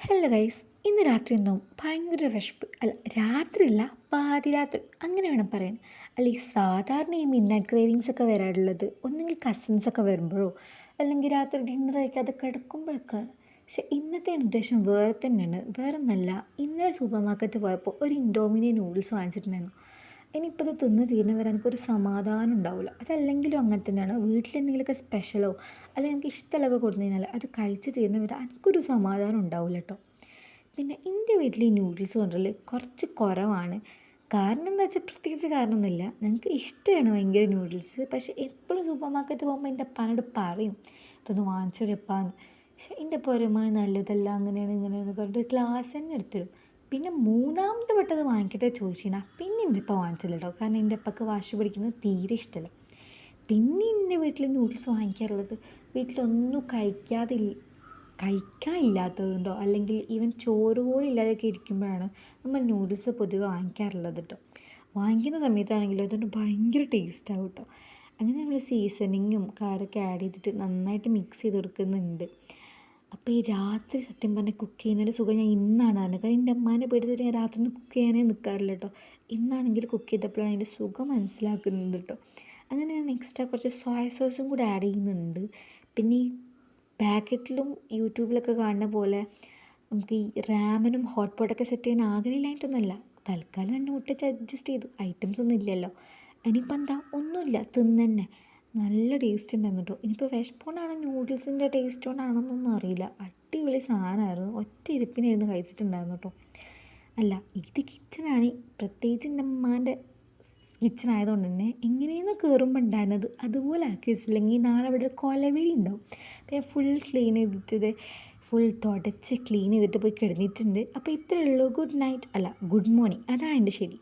Hello guys, ഇന്ന് രാത്രി എന്തോ ഭയങ്കര വിശപ്പ്. അല്ല, രാത്രിയല്ല, പാതിരാത്രി അങ്ങനെ വേണം പറയാൻ. അല്ല, ഈ സാധാരണ ഈ മിഡ് നൈറ്റ് ക്രേവിങ്സ് ഒക്കെ വരാറുള്ളത് ഒന്നെങ്കിൽ കസിൻസൊക്കെ വരുമ്പോഴോ അല്ലെങ്കിൽ രാത്രി ഡിന്നർ കഴിക്കാതെ കിടക്കുമ്പോഴൊക്കെയാണ്. പക്ഷെ ഇന്നത്തെ എൻ്റെ ഉദ്ദേശം വേറെ തന്നെയാണ്. വേറെ ഒന്നല്ല, ഇന്നലെ സൂപ്പർ മാർക്കറ്റ് പോയപ്പോൾ ഒരു ഇൻഡോമിനി നൂഡിൽസ് വാങ്ങിച്ചിട്ടുണ്ടായിരുന്നു. ഇനിയിപ്പോൾ ഇത് തിന്ന് തീരുന്നവരെ എനിക്കൊരു സമാധാനം ഉണ്ടാവില്ല. അതല്ലെങ്കിലും അങ്ങനെ തന്നെയാണ്. വീട്ടിലെന്തെങ്കിലുമൊക്കെ സ്പെഷ്യലോ അല്ലെങ്കിൽ നമുക്ക് ഇഷ്ടമുള്ളതൊക്കെ കൊടുത്തു കഴിഞ്ഞാൽ അത് കഴിച്ച് തീരുന്നവരെ എനിക്കൊരു സമാധാനം ഉണ്ടാവില്ല കേട്ടോ. പിന്നെ എൻ്റെ വീട്ടിൽ ഈ നൂഡിൽസ് കൊണ്ടുവരൽ കുറച്ച് കുറവാണ്. കാരണം എന്താ വെച്ചാൽ പ്രത്യേകിച്ച് കാരണമൊന്നുമില്ല. ഞങ്ങൾക്ക് ഇഷ്ടമാണ് ഭയങ്കര നൂഡിൽസ്. പക്ഷേ എപ്പോഴും സൂപ്പർ മാർക്കറ്റ് പോകുമ്പോൾ എൻ്റെ അപ്പാനോട് പറയും ഇതൊന്ന് വാങ്ങിച്ചൊരുപ്പാന്ന്. പക്ഷേ എൻ്റെ അപ്പ ഒരുമാതിരി നല്ലതല്ല, അങ്ങനെയാണ് ഇങ്ങനെയാണെന്ന് പറഞ്ഞിട്ട് ക്ലാസ് തന്നെ എടുത്തരും. പിന്നെ മൂന്നാമത്തെ വട്ടം അത് വാങ്ങിക്കട്ടെ ചോദിച്ചു കഴിഞ്ഞാൽ പിന്നെ എൻ്റെ അപ്പ വാങ്ങിച്ചില്ല കേട്ടോ. കാരണം എൻ്റെ അപ്പക്ക് വാശി പിടിക്കുന്നത് തീരെ ഇഷ്ടമല്ല. പിന്നെ എൻ്റെ വീട്ടിൽ നൂഡിൽസ് വാങ്ങിക്കാറുള്ളത് വീട്ടിലൊന്നും കഴിക്കാനില്ലാത്തതുകൊണ്ടോ അല്ലെങ്കിൽ ഈവൻ ചോറ് പോലും ഇല്ലാതെയൊക്കെ ഇരിക്കുമ്പോഴാണ് നമ്മൾ നൂഡിൽസ് പൊതുവെ വാങ്ങിക്കാറുള്ളത് കേട്ടോ. വാങ്ങിക്കുന്ന സമയത്താണെങ്കിലും അതുകൊണ്ട് ഭയങ്കര ടേസ്റ്റാവും കേട്ടോ. അങ്ങനെ നമ്മൾ സീസണിങ്ങും കാരൊക്കെ ആഡ് ചെയ്തിട്ട് നന്നായിട്ട് മിക്സ് ചെയ്ത് കൊടുക്കുന്നുണ്ട്. അപ്പോൾ ഈ രാത്രി സത്യം പറഞ്ഞാൽ കുക്ക് ചെയ്യുന്നതിൻ്റെ സുഖം ഞാൻ ഇന്നാണ് അറിഞ്ഞത്. കാരണം എൻ്റെ അമ്മാനെ പേടിച്ചിട്ട് ഞാൻ രാത്രി ഒന്നും കുക്ക് ചെയ്യാനേ നിൽക്കാറില്ല കേട്ടോ. ഇന്നാണെങ്കിൽ കുക്ക് ചെയ്തപ്പോഴാണ് അതിൻ്റെ സുഖം മനസ്സിലാക്കുന്നത് കേട്ടോ. അങ്ങനെ ഞാൻ എക്സ്ട്രാ കുറച്ച് സോയ സോസും കൂടി ആഡ് ചെയ്യുന്നുണ്ട്. പിന്നെ ഈ പാക്കറ്റിലും യൂട്യൂബിലൊക്കെ കാണുന്ന പോലെ നമുക്ക് ഈ റാമനും ഹോട്ട് പോട്ടൊക്കെ സെറ്റ് ചെയ്യാൻ ആഗ്രഹമില്ലായിട്ടൊന്നുമല്ല. തൽക്കാലം 2 മുട്ട വെച്ച് അഡ്ജസ്റ്റ് ചെയ്തു. ഐറ്റംസ് ഒന്നും ഇല്ലല്ലോ. ഇനിയിപ്പോൾ എന്താ, ഒന്നുമില്ല, തിന്നന്നെ. നല്ല ടേസ്റ്റ് ഉണ്ടായിരുന്നു കേട്ടോ. ഇനിയിപ്പോൾ വിശപ്പുകൊണ്ടാണോ നൂഡിൽസിൻ്റെ ടേസ്റ്റ് കൊണ്ടാണെന്നൊന്നും അറിയില്ല. അടിപൊളി സാധനമായിരുന്നു. ഒറ്റ ഇരിപ്പിനായിരുന്നു കഴിച്ചിട്ടുണ്ടായിരുന്നു കേട്ടോ. അല്ല, ഇത് കിച്ചണാണ്. പ്രത്യേകിച്ച് എൻ്റെ ഉമ്മാൻ്റെ കിച്ചൺ ആയതുകൊണ്ട് തന്നെ എങ്ങനെയെന്ന് കയറുമ്പോൾ ഉണ്ടായിരുന്നത് അതുപോലെ ആക്കി വെച്ചില്ലെങ്കിൽ നാളെ അവിടെ ഒരു കൊലവിളി ഉണ്ടാവും. അപ്പോൾ ഞാൻ ഫുൾ ക്ലീൻ ചെയ്തിട്ട് ഫുൾ തുടച്ച് ക്ലീൻ ചെയ്തിട്ട് പോയി കിടന്നിട്ടുണ്ട്. അപ്പോൾ ഇത്രയേ ഉള്ളൂ. ഗുഡ് നൈറ്റ്, അല്ല ഗുഡ് മോർണിംഗ്, അതാണ് എൻ്റെ ശരി.